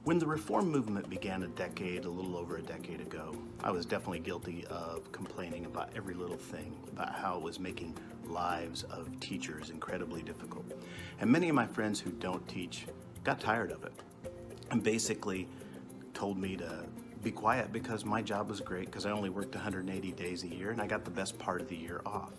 When the reform movement began a little over a decade ago, I was definitely guilty of complaining about every little thing, about how it was making lives of teachers incredibly difficult. And many of my friends who don't teach got tired of it and basically told me to be quiet because my job was great because I only worked 180 days a year and I got the best part of the year off.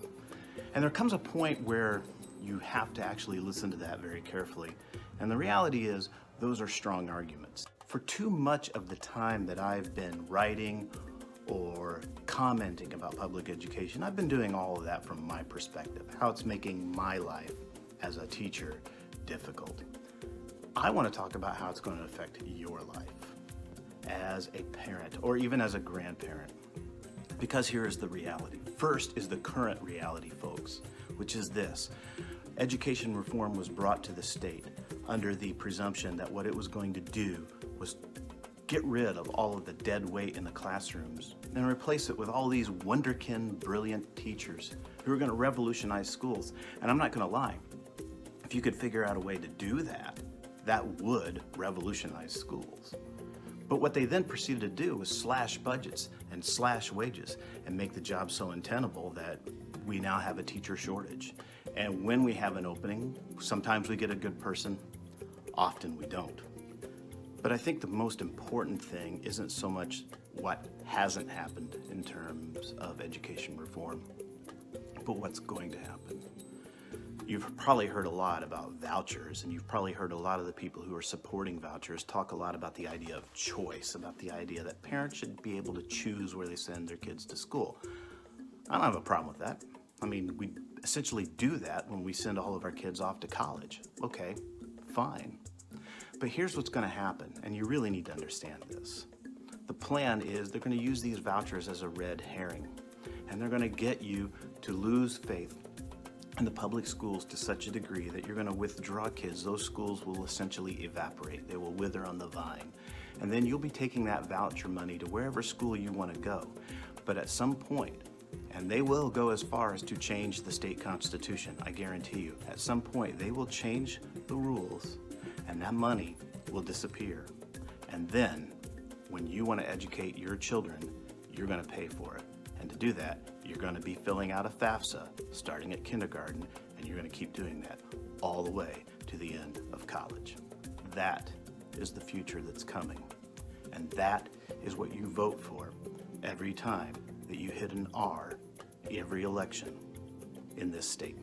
And there comes a point where you have to actually listen to that very carefully. And the reality is, those are strong arguments. For too much of the time that I've been writing or commenting about public education, I've been doing all of that from my perspective, how it's making my life as a teacher difficult. I want to talk about how it's going to affect your life as a parent or even as a grandparent. Because here is the reality. First is the current reality, folks, which is this. Education reform was brought to the state under the presumption that what it was going to do was get rid of all of the dead weight in the classrooms and replace it with all these wonderkin, brilliant teachers who are going to revolutionize schools. And I'm not going to lie, if you could figure out a way to do that, that would revolutionize schools. But what they then proceeded to do was slash budgets and slash wages and make the job so untenable that we now have a teacher shortage. And when we have an opening, sometimes we get a good person, often we don't. But I think the most important thing isn't so much what hasn't happened in terms of education reform, but what's going to happen. You've probably heard a lot about vouchers, and you've probably heard a lot of the people who are supporting vouchers talk a lot about the idea of choice, about the idea that parents should be able to choose where they send their kids to school. I don't have a problem with that. I mean, we essentially do that when we send all of our kids off to college. Okay, fine. But here's what's going to happen, and you really need to understand this. The plan is they're going to use these vouchers as a red herring, and they're going to get you to lose faith in the public schools to such a degree that you're going to withdraw kids. Those schools will essentially evaporate. They will wither on the vine. And then you'll be taking that voucher money to wherever school you want to go. But at some point, and they will go as far as to change the state constitution, I guarantee you, at some point they will change the rules and that money will disappear. And then, when you want to educate your children, you're going to pay for it. And to do that, you're going to be filling out a Fafsa starting at kindergarten, and you're going to keep doing that all the way to the end of college. That is the future that's coming. And that is what you vote for every time that you hit an R every election in this state.